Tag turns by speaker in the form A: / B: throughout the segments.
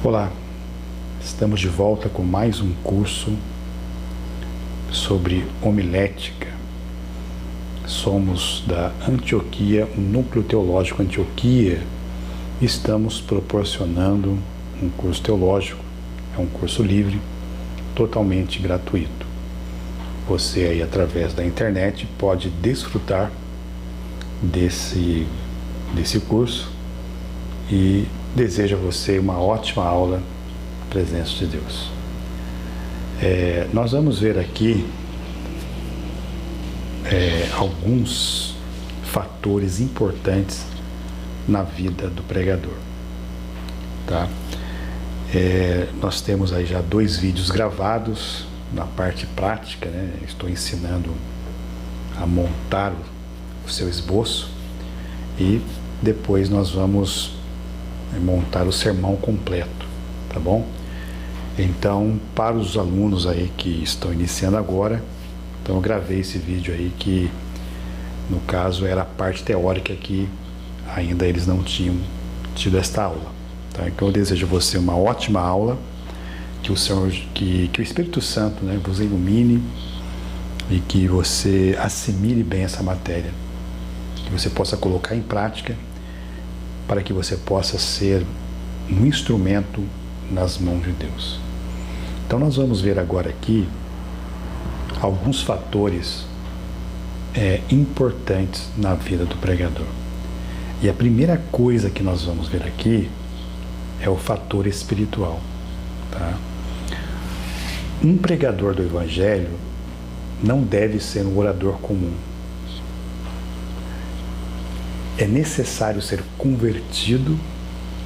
A: Olá, estamos de volta com mais um curso sobre homilética. Somos da Antioquia, o Núcleo Teológico Antioquia. Estamos proporcionando um curso teológico, é um curso livre, totalmente gratuito. Você aí através da internet pode desfrutar desse curso e desejo a você uma ótima aula na presença de Deus. Nós vamos ver aqui alguns fatores importantes na vida do pregador, tá? Nós temos aí já 2 vídeos gravados na parte prática, né? Estou ensinando a montar o seu esboço e depois nós vamos montar o sermão completo, tá bom? Então, para os alunos aí que estão iniciando agora, então eu gravei esse vídeo aí que, no caso, era a parte teórica que ainda eles não tinham tido esta aula, tá? Então eu desejo a você uma ótima aula, que o Senhor, que o Espírito Santo, né, vos ilumine e que você assimile bem essa matéria, que você possa colocar em prática, para que você possa ser um instrumento nas mãos de Deus. Então nós vamos ver agora aqui alguns fatores importantes na vida do pregador. E a primeira coisa que nós vamos ver aqui é o fator espiritual, tá? Um pregador do Evangelho não deve ser um orador comum. É necessário ser convertido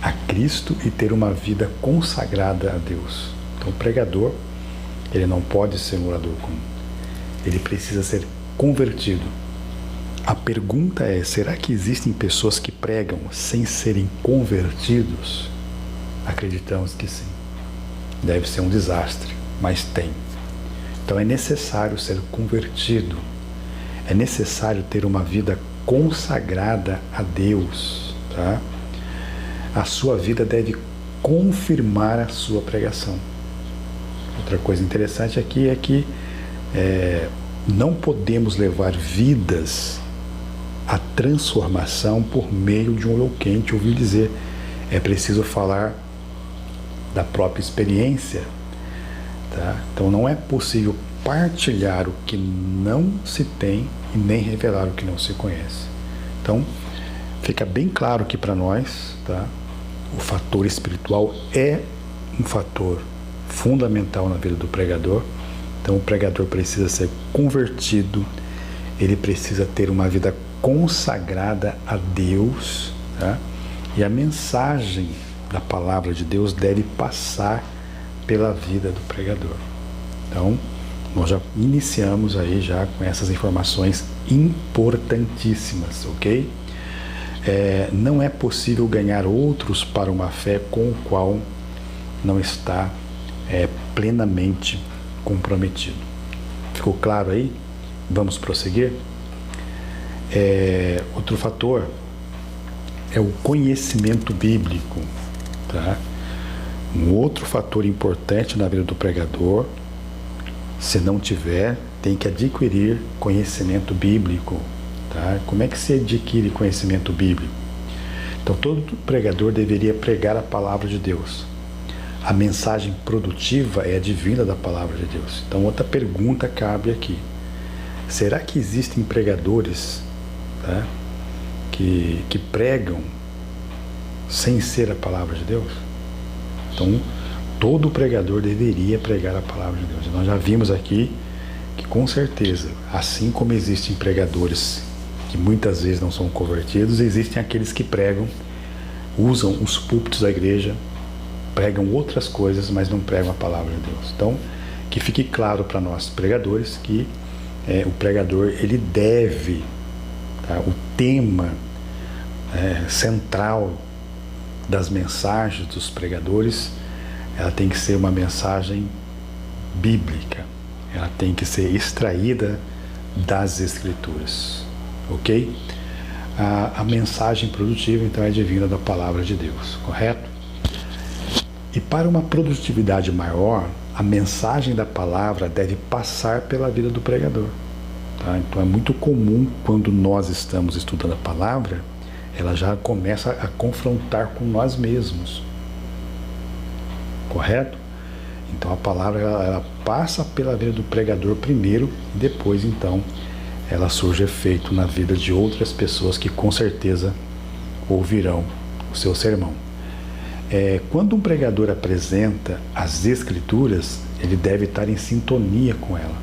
A: a Cristo e ter uma vida consagrada a Deus. Então, o pregador, ele não pode ser um orador comum. Ele precisa ser convertido. A pergunta é, será que existem pessoas que pregam sem serem convertidos? Acreditamos que sim. Deve ser um desastre, mas tem. Então, é necessário ser convertido. É necessário ter uma vida consagrada a Deus, tá? A sua vida deve confirmar a sua pregação. Outra coisa interessante aqui é que não podemos levar vidas à transformação por meio de um eloquente ouvir dizer. É preciso falar da própria experiência, tá? Então não é possível partilhar o que não se tem e nem revelar o que não se conhece. Então, fica bem claro aqui para nós, tá? O fator espiritual é um fator fundamental na vida do pregador. Então, o pregador precisa ser convertido, ele precisa ter uma vida consagrada a Deus, tá? E a mensagem da palavra de Deus deve passar pela vida do pregador. Então, nós já iniciamos aí já com essas informações importantíssimas, ok? Não é possível ganhar outros para uma fé com o qual não está plenamente comprometido. Ficou claro aí? Vamos prosseguir? Outro fator é o conhecimento bíblico, tá? Um outro fator importante na vida do pregador, se não tiver, tem que adquirir conhecimento bíblico, tá? Como é que se adquire conhecimento bíblico? Então, todo pregador deveria pregar a palavra de Deus. A mensagem produtiva é advinda da palavra de Deus. Então, outra pergunta cabe aqui. Será que existem pregadores, tá, que pregam sem ser a palavra de Deus? Então, todo pregador deveria pregar a palavra de Deus. Nós já vimos aqui que, com certeza, assim como existem pregadores que muitas vezes não são convertidos, existem aqueles que pregam, usam os púlpitos da igreja, pregam outras coisas, mas não pregam a palavra de Deus. Então, que fique claro para nós, pregadores, que o pregador, ele deve, tá, o tema central das mensagens dos pregadores, ela tem que ser uma mensagem bíblica, ela tem que ser extraída das Escrituras, ok? A mensagem produtiva, então, é divina da palavra de Deus, correto? E para uma produtividade maior, a mensagem da palavra deve passar pela vida do pregador. Tá? Então é muito comum, quando nós estamos estudando a palavra, ela já começa a confrontar com nós mesmos. Correto? Então a palavra ela passa pela vida do pregador primeiro e depois então ela surge efeito na vida de outras pessoas que com certeza ouvirão o seu sermão. Quando um pregador apresenta as Escrituras, ele deve estar em sintonia com ela.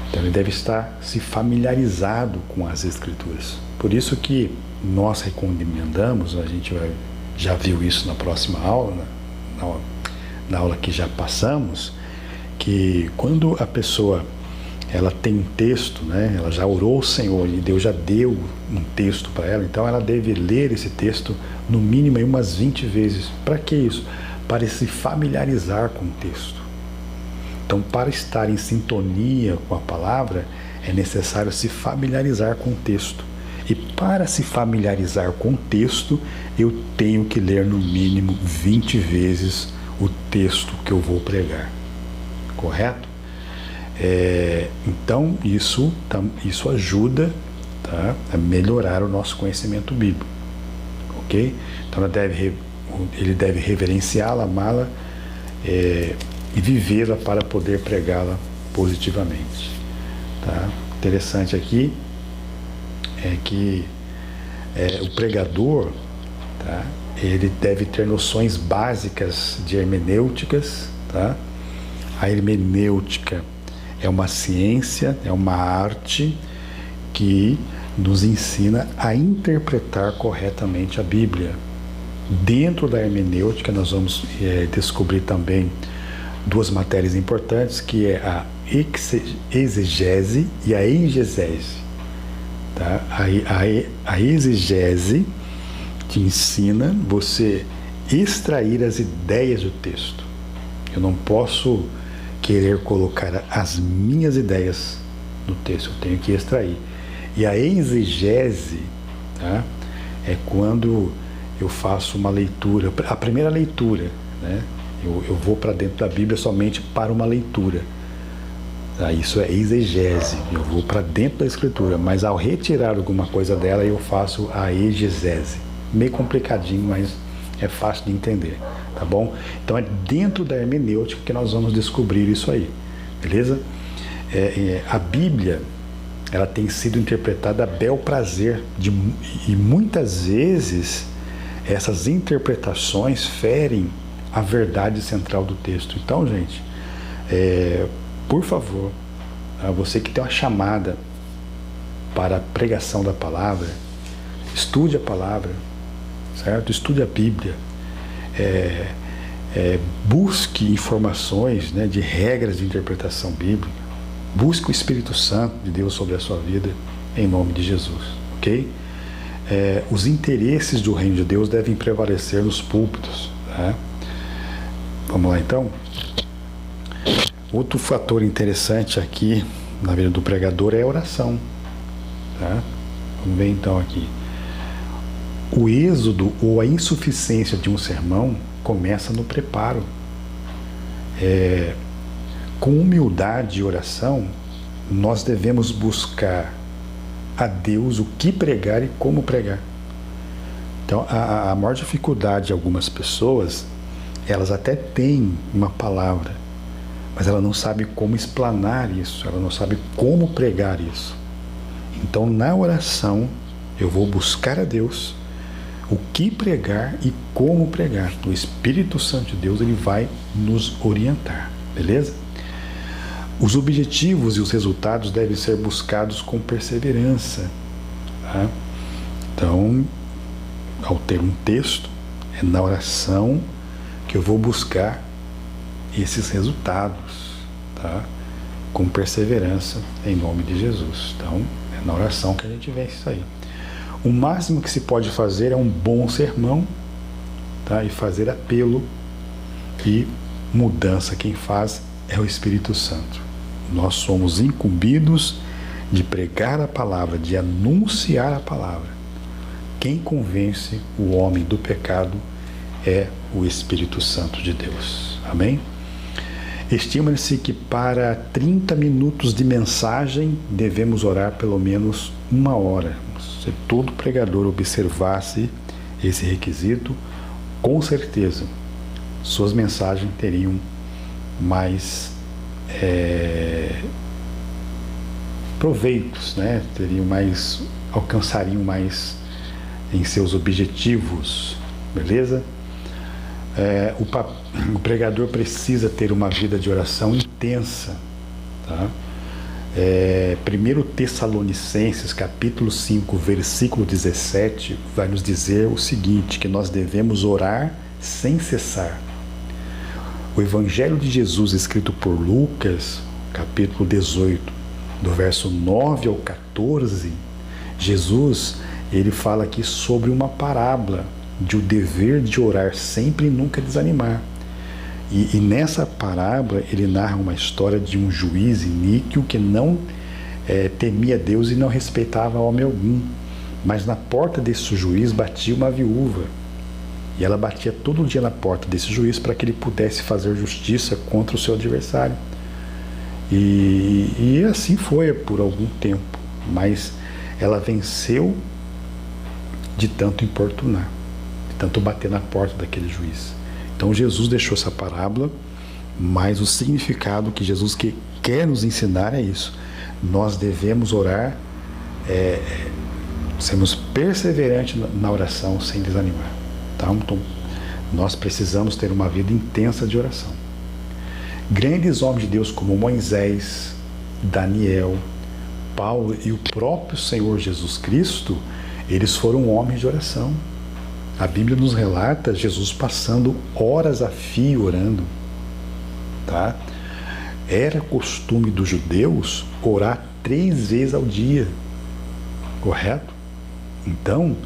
A: Então ele deve estar se familiarizado com as Escrituras. Por isso que nós recomendamos, a gente já viu isso na próxima aula, na aula que já passamos, que quando a pessoa ela tem um texto, né, ela já orou ao Senhor e Deus já deu um texto para ela, então ela deve ler esse texto no mínimo umas 20 vezes. Para que isso? Para se familiarizar com o texto. Então, para estar em sintonia com a palavra, é necessário se familiarizar com o texto. E para se familiarizar com o texto, eu tenho que ler no mínimo 20 vezes o texto que eu vou pregar. Correto? Então, isso ajuda, tá, a melhorar o nosso conhecimento bíblico. Ok? Então, ele deve reverenciá-la, amá-la e vivê-la para poder pregá-la positivamente. Tá? Interessante aqui é que o pregador, tá, ele deve ter noções básicas de hermenêuticas. Tá? A hermenêutica é uma ciência, é uma arte que nos ensina a interpretar corretamente a Bíblia. Dentro da hermenêutica, nós vamos descobrir também duas matérias importantes, que é a exegese e a engegese. Tá? A exegese te ensina você extrair as ideias do texto. Eu não posso querer colocar as minhas ideias no texto, eu tenho que extrair. E a exegese, tá, é quando eu faço uma leitura, a primeira leitura, né? Eu vou para dentro da Bíblia somente para uma leitura. Tá? Isso é exegese, eu vou para dentro da Escritura, mas ao retirar alguma coisa dela, eu faço a exegese. Meio complicadinho, mas é fácil de entender, tá bom? Então é dentro da hermenêutica que nós vamos descobrir isso aí, beleza? A Bíblia, ela tem sido interpretada a bel prazer e muitas vezes essas interpretações ferem a verdade central do texto. Então, gente, por favor, você que tem uma chamada para a pregação da palavra, estude a palavra, certo? Estude a Bíblia, busque informações, né, de regras de interpretação bíblica, busque o Espírito Santo de Deus sobre a sua vida, em nome de Jesus, ok? Os interesses do reino de Deus devem prevalecer nos púlpitos, tá? Vamos lá então? Outro fator interessante aqui na vida do pregador é a oração, tá? Vamos ver então aqui. O êxodo ou a insuficiência de um sermão começa no preparo. Com humildade e oração, nós devemos buscar a Deus o que pregar e como pregar. Então, a maior dificuldade de algumas pessoas, elas até têm uma palavra, mas ela não sabe como explanar isso, ela não sabe como pregar isso. Então, na oração, eu vou buscar a Deus o que pregar e como pregar. O Espírito Santo de Deus, ele vai nos orientar, beleza? Os objetivos e os resultados devem ser buscados com perseverança, tá? Então, ao ter um texto, é na oração que eu vou buscar esses resultados, tá? Com perseverança, em nome de Jesus. Então, é na oração que a gente vê isso aí. O máximo que se pode fazer é um bom sermão, tá? E fazer apelo, e mudança quem faz é o Espírito Santo. Nós somos incumbidos de pregar a palavra, de anunciar a palavra. Quem convence o homem do pecado é o Espírito Santo de Deus. Amém? Estima-se que para 30 minutos de mensagem devemos orar pelo menos 1 hora. Se todo pregador observasse esse requisito, com certeza suas mensagens teriam mais proveitos, né? Alcançariam mais em seus objetivos, beleza? O pregador precisa ter uma vida de oração intensa, tá? 1 Tessalonicenses capítulo 5, versículo 17 vai nos dizer o seguinte, que nós devemos orar sem cessar. O Evangelho de Jesus escrito por Lucas, capítulo 18, do verso 9 ao 14, Jesus, ele fala aqui sobre uma parábola de o dever de orar sempre e nunca desanimar. E nessa parábola ele narra uma história de um juiz iníquo que não temia Deus e não respeitava homem algum. Mas na porta desse juiz batia uma viúva. E ela batia todo dia na porta desse juiz para que ele pudesse fazer justiça contra o seu adversário. E assim foi por algum tempo. Mas ela venceu de tanto importunar, de tanto bater na porta daquele juiz. Então Jesus deixou essa parábola, mas o significado que Jesus quer nos ensinar é isso. Nós devemos orar, sermos perseverantes na oração sem desanimar. Tá? Então, nós precisamos ter uma vida intensa de oração. Grandes homens de Deus como Moisés, Daniel, Paulo e o próprio Senhor Jesus Cristo, eles foram homens de oração. A Bíblia nos relata Jesus passando horas a fio orando. Tá? Era costume dos judeus orar 3 vezes ao dia. Correto? Então,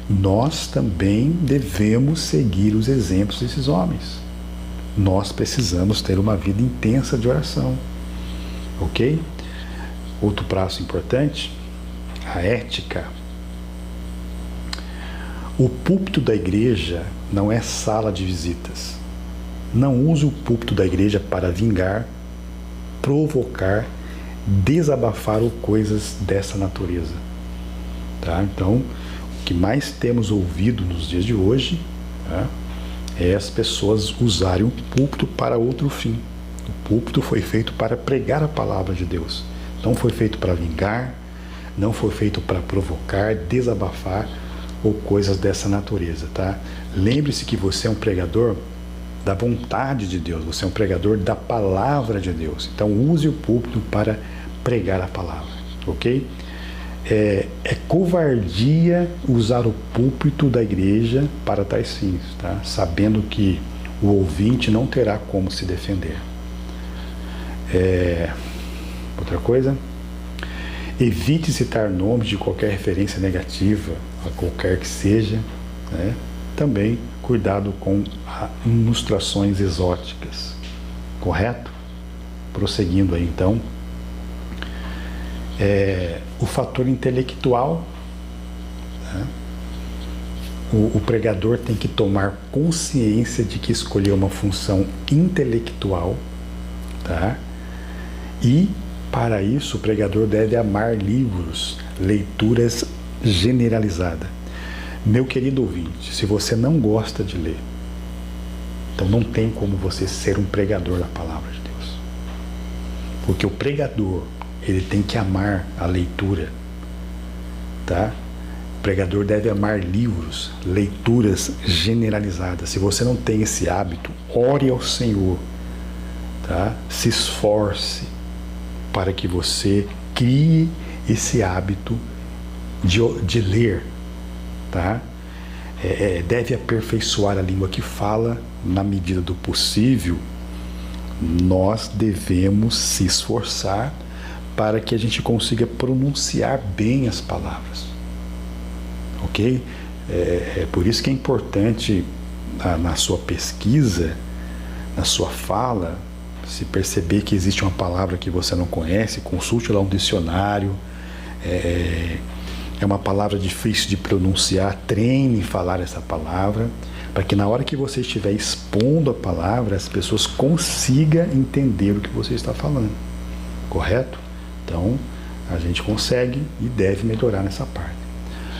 A: nós também devemos seguir os exemplos desses homens. Nós precisamos ter uma vida intensa de oração. Ok? Outro passo importante, a ética. O púlpito da igreja não é sala de visitas. Não use o púlpito da igreja para vingar, provocar, desabafar ou coisas dessa natureza. Tá? Então, o que mais temos ouvido nos dias de hoje, tá, é as pessoas usarem o púlpito para outro fim. O púlpito foi feito para pregar a palavra de Deus. Não foi feito para vingar, não foi feito para provocar, desabafar ou coisas dessa natureza, tá? Lembre-se que você é um pregador da vontade de Deus, você é um pregador da palavra de Deus. Então use o púlpito para pregar a palavra, ok? É covardia usar o púlpito da igreja para tais fins, tá? Sabendo que o ouvinte não terá como se defender. Outra coisa, evite citar nomes de qualquer referência negativa, a qualquer que seja, né? Também cuidado com ilustrações exóticas, correto? Prosseguindo aí então, o fator intelectual, né? O pregador tem que tomar consciência de que escolheu uma função intelectual, tá? E para isso o pregador deve amar livros, leituras generalizadas. Meu querido ouvinte, se você não gosta de ler, então não tem como você ser um pregador da palavra de Deus. Porque o pregador, ele tem que amar a leitura, tá? O pregador deve amar livros, leituras generalizadas. Se você não tem esse hábito, ore ao Senhor, tá? Se esforce para que você crie esse hábito de ler, tá? Deve aperfeiçoar a língua que fala na medida do possível. Nós devemos se esforçar para que a gente consiga pronunciar bem as palavras, ok? Por isso que é importante na sua pesquisa, na sua fala, se perceber que existe uma palavra que você não conhece, consulte lá um dicionário. É uma palavra difícil de pronunciar, treine em falar essa palavra, para que na hora que você estiver expondo a palavra, as pessoas consigam entender o que você está falando. Correto? Então, a gente consegue e deve melhorar nessa parte.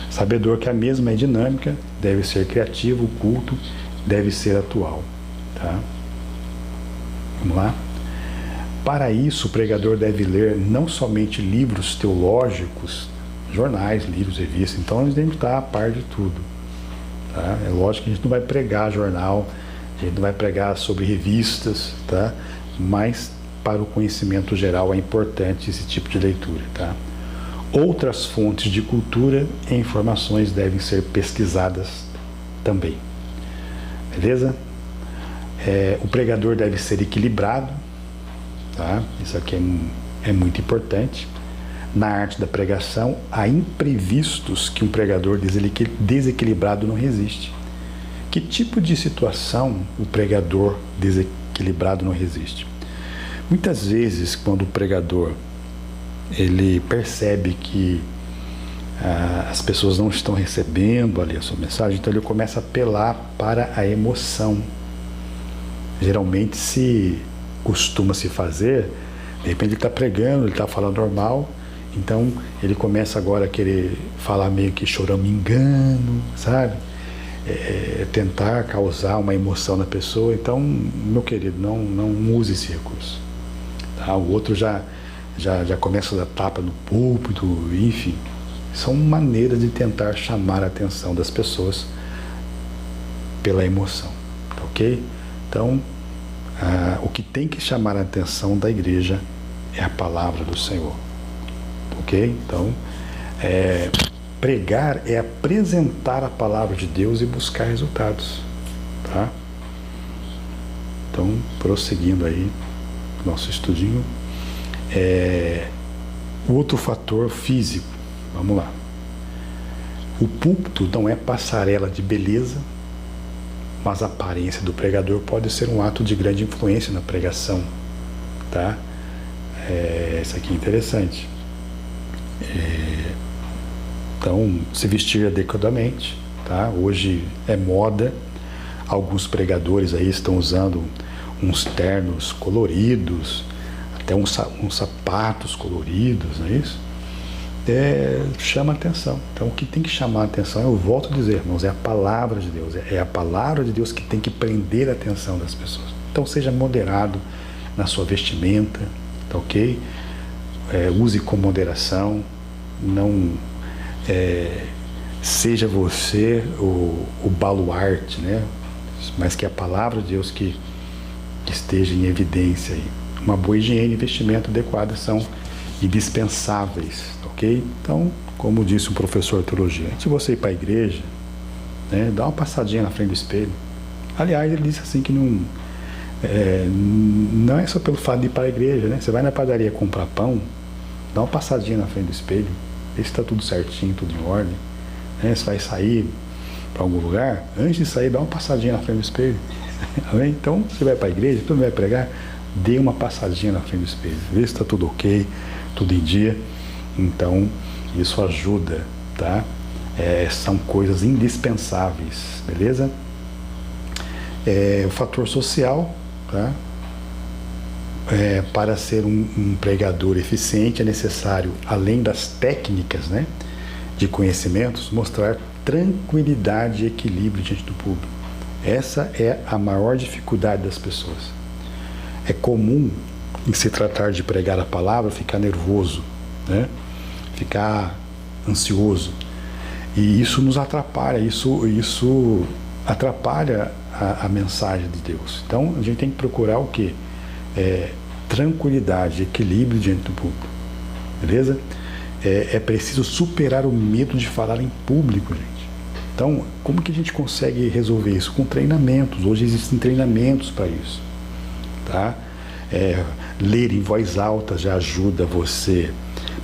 A: Sabedor que a mesma é dinâmica, deve ser criativo, culto, deve ser atual. Tá? Vamos lá? Para isso, o pregador deve ler não somente livros teológicos, jornais, livros, revistas. Então, a gente tem que estar a par de tudo. Tá? É lógico que a gente não vai pregar jornal, a gente não vai pregar sobre revistas, tá? Mas para o conhecimento geral é importante esse tipo de leitura. Tá? Outras fontes de cultura e informações devem ser pesquisadas também. Beleza? O pregador deve ser equilibrado. Tá? Isso aqui é muito importante. Na arte da pregação, há imprevistos que um pregador desequilibrado não resiste. Que tipo de situação o pregador desequilibrado não resiste? Muitas vezes, quando o pregador ele percebe que as pessoas não estão recebendo ali a sua mensagem, então ele começa a apelar para a emoção. Geralmente se costuma se fazer, de repente ele está pregando, ele está falando normal, então ele começa agora a querer falar meio que choramingando, sabe? Tentar causar uma emoção na pessoa. Então, meu querido, não use esse recurso. Tá? O outro já começa a dar tapa no púlpito, enfim. São maneiras de tentar chamar a atenção das pessoas pela emoção, ok? Então, o que tem que chamar a atenção da igreja é a palavra do Senhor, ok? Então, pregar é apresentar a palavra de Deus e buscar resultados, tá? Então, prosseguindo aí nosso estudinho, o outro fator físico, vamos lá. O púlpito não é passarela de beleza, mas a aparência do pregador pode ser um ato de grande influência na pregação, tá? Isso aqui é interessante. Então, se vestir adequadamente, tá? Hoje é moda, alguns pregadores aí estão usando uns ternos coloridos, até uns sapatos coloridos, não é isso? Chama atenção. Então, o que tem que chamar a atenção, eu volto a dizer, irmãos, é a palavra de Deus. É a palavra de Deus que tem que prender a atenção das pessoas. Então, seja moderado na sua vestimenta, tá ok? Use com moderação, não seja você o baluarte, né? Mas que a palavra de Deus que esteja em evidência aí. Uma boa higiene e vestimento adequado são indispensáveis, ok? Então, como disse um professor de teologia, antes de você ir para a igreja, né, dá uma passadinha na frente do espelho. Aliás, ele disse assim que não é só pelo fato de ir para a igreja, né? Você vai na padaria comprar pão, dá uma passadinha na frente do espelho, vê se está tudo certinho, tudo em ordem, né? Você vai sair para algum lugar, antes de sair, dá uma passadinha na frente do espelho. Então, você vai para a igreja, tu vai pregar, dê uma passadinha na frente do espelho, vê se está tudo ok, tudo em dia. Então, isso ajuda, tá? São coisas indispensáveis, beleza? O fator social, tá? Para ser um pregador eficiente é necessário, além das técnicas, né, de conhecimentos, mostrar tranquilidade e equilíbrio diante do público. Essa é a maior dificuldade das pessoas. É comum, em se tratar de pregar a palavra, ficar nervoso, né? Ficar ansioso. E isso nos atrapalha, isso atrapalha a mensagem de Deus. Então, a gente tem que procurar o quê? Tranquilidade, equilíbrio diante do público. Beleza? É preciso superar o medo de falar em público, gente. Então, como que a gente consegue resolver isso? Com treinamentos. Hoje existem treinamentos para isso. Tá? Ler em voz alta já ajuda você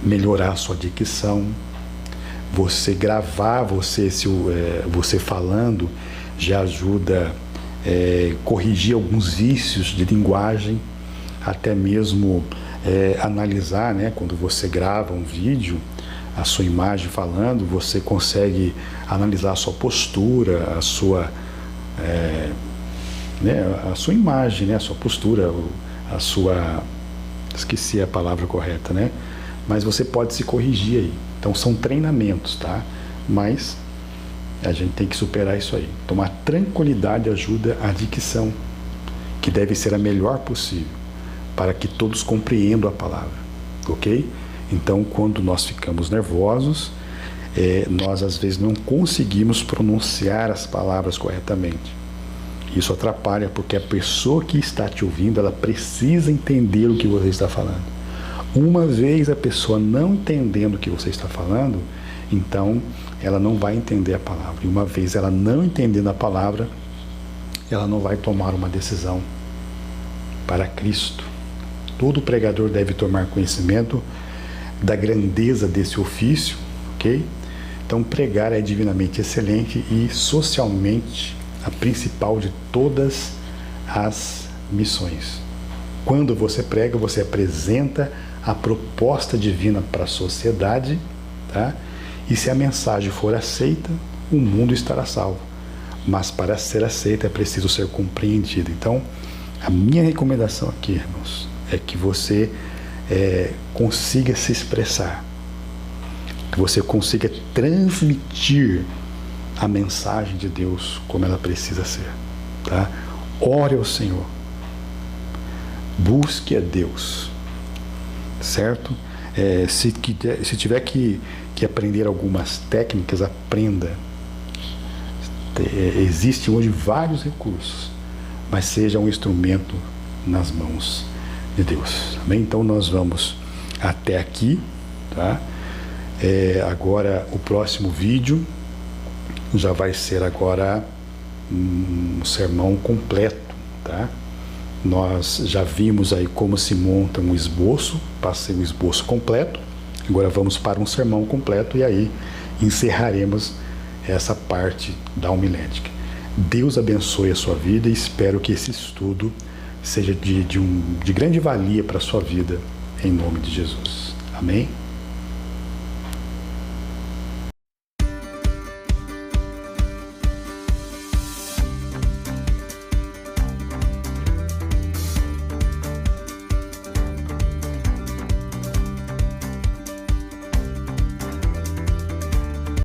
A: melhorar a sua dicção. Você gravar você falando já ajuda corrigir alguns vícios de linguagem, até mesmo analisar, né? Quando você grava um vídeo, a sua imagem falando, você consegue analisar a sua postura, a sua imagem, né? A sua postura, a sua... Esqueci a palavra correta, né? Mas você pode se corrigir aí. Então são treinamentos, tá? Mas a gente tem que superar isso aí. Então a tranquilidade ajuda a dicção, que deve ser a melhor possível, para que todos compreendam a palavra, ok? Então quando nós ficamos nervosos, nós às vezes não conseguimos pronunciar as palavras corretamente. Isso atrapalha, porque a pessoa que está te ouvindo, ela precisa entender o que você está falando. Uma vez a pessoa não entendendo o que você está falando, então ela não vai entender a palavra. E uma vez ela não entendendo a palavra, ela não vai tomar uma decisão para Cristo. Todo pregador deve tomar conhecimento da grandeza desse ofício, ok? Então pregar é divinamente excelente e socialmente a principal de todas as missões. Quando você prega, você apresenta a proposta divina para a sociedade, tá? E se a mensagem for aceita, o mundo estará salvo. Mas para ser aceita é preciso ser compreendido. Então, a minha recomendação aqui, irmãos, é que você consiga se expressar, que você consiga transmitir a mensagem de Deus como ela precisa ser, tá? Ore ao Senhor, busque a Deus, certo? Se tiver que aprender algumas técnicas, aprenda. Existem hoje vários recursos, mas seja um instrumento nas mãos de Deus, amém? Então nós vamos até aqui, tá? Agora o próximo vídeo já vai ser agora um sermão completo, tá? Nós já vimos aí como se monta um esboço, passei o esboço completo, agora vamos para um sermão completo e aí encerraremos essa parte da homilética. Deus abençoe a sua vida e espero que esse estudo seja de grande valia para a sua vida, em nome de Jesus. Amém?